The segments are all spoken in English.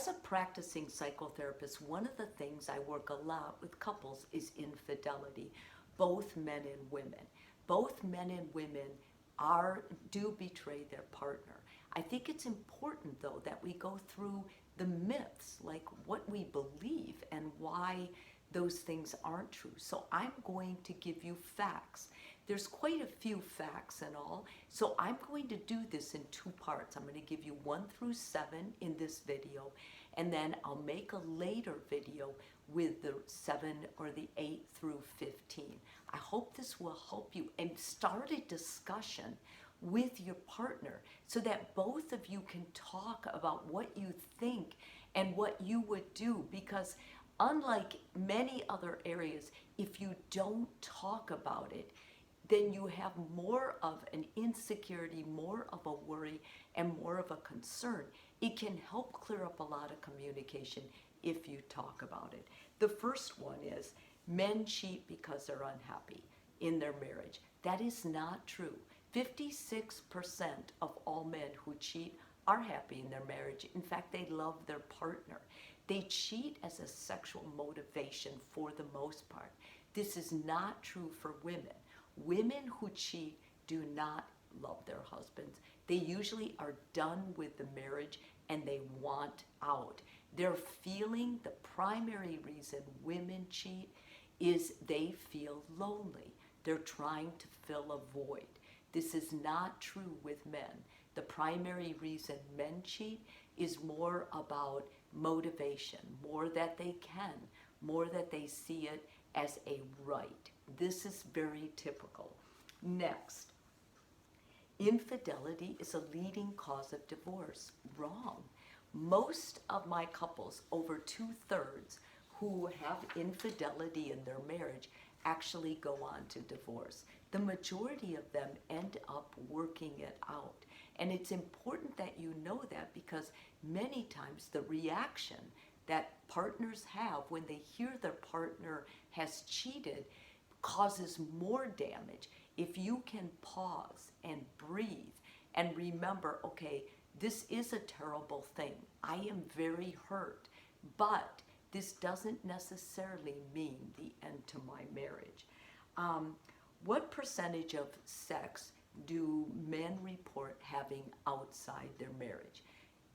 As a practicing psychotherapist, one of the things I work a lot with couples is infidelity, both men and women. Both men and women do betray their partner. I think it's important though that we go through the myths, like what we believe and why those things aren't true. So I'm going to give you facts. There's quite a few facts and all, so I'm going to do this in two parts. I'm going to give you 1 through 7 in this video, and then I'll make a later video with the 7 or the 8 through 15. I hope this will help you and start a discussion with your partner so that both of you can talk about what you think and what you would do, because unlike many other areas, if you don't talk about it, then you have more of an insecurity, more of a worry, and more of a concern. It can help clear up a lot of communication if you talk about it. The first one is men cheat because they're unhappy in their marriage. That is not true. 56% of all men who cheat are happy in their marriage. In fact, they love their partner. They cheat as a sexual motivation for the most part. This is not true for women. Women who cheat do not love their husbands. They usually are done with the marriage and they want out. They're feeling, the primary reason women cheat is they feel lonely. They're trying to fill a void. This is not true with men. The primary reason men cheat is more about motivation, more that they can, more that they see it as a right. This is very typical. Next, infidelity is a leading cause of divorce. Wrong. Most of my couples, over 2/3 who have infidelity in their marriage, actually go on to divorce. The majority of them end up working it out. And it's important that you know that, because many times the reaction that partners have when they hear their partner has cheated causes more damage. If you can pause and breathe and remember, okay, this is a terrible thing. I am very hurt, but this doesn't necessarily mean the end to my marriage. What percentage of sex do men report having outside their marriage?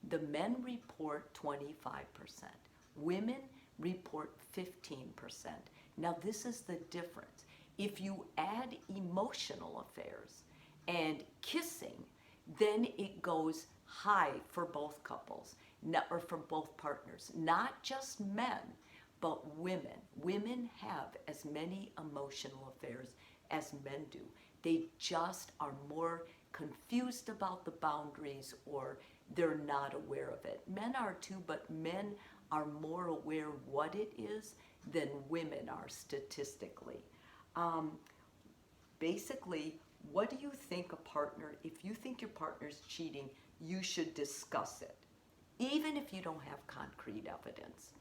The men report 25%. Women report 15%. Now this is the difference. If you add emotional affairs and kissing, then it goes high for both couples, or for both partners. Not just men, but women. Women have as many emotional affairs as men do. They just are more confused about the boundaries, or they're not aware of it. Men are too, but men are more aware what it is than women are statistically. Basically, what do you think a partner, if you think your partner's cheating, you should discuss it, even if you don't have concrete evidence.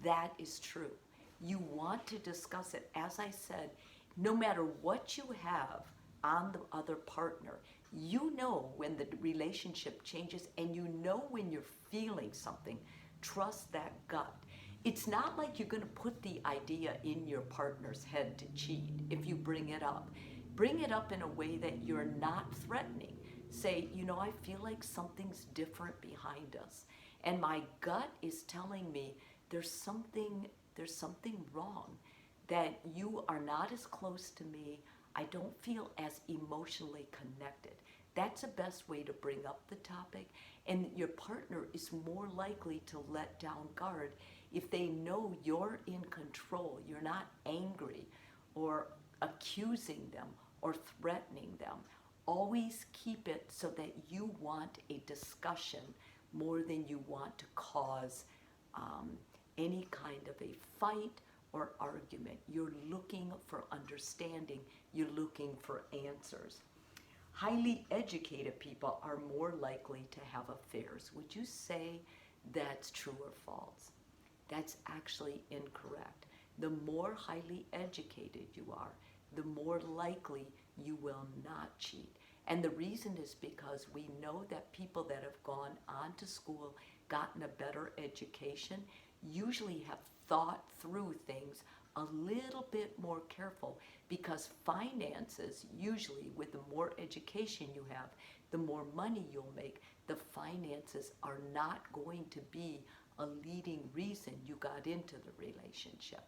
That is true. You want to discuss it. As I said, no matter what you have on the other partner, you know when the relationship changes, and you know when you're feeling something. Trust that gut. It's not like you're going to put the idea in your partner's head to cheat if you bring it up. Bring it up in a way that you're not threatening. Say, you know, I feel like something's different behind us, and my gut is telling me there's something wrong, that you are not as close to me. I don't feel as emotionally connected. That's the best way to bring up the topic, and your partner is more likely to let down guard if they know you're in control. You're not angry or accusing them or threatening them. Always keep it so that you want a discussion more than you want to cause any kind of a fight or argument. You're looking for understanding. You're looking for answers. Highly educated people are more likely to have affairs. Would you say that's true or false? That's actually incorrect. The more highly educated you are, the more likely you will not cheat. And the reason is because we know that people that have gone on to school, gotten a better education usually have thought through things a little bit more careful, because finances, usually with the more education you have, the more money you'll make. The finances are not going to be a leading reason you got into the relationship.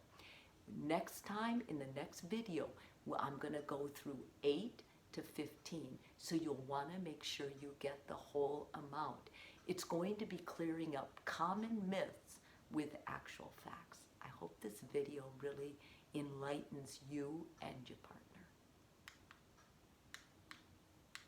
Next time, in the next video, I'm going to go through 8 to 15, so you'll want to make sure you get the whole amount. It's going to be clearing up common myths with actual facts. I hope this video really enlightens you and your partner.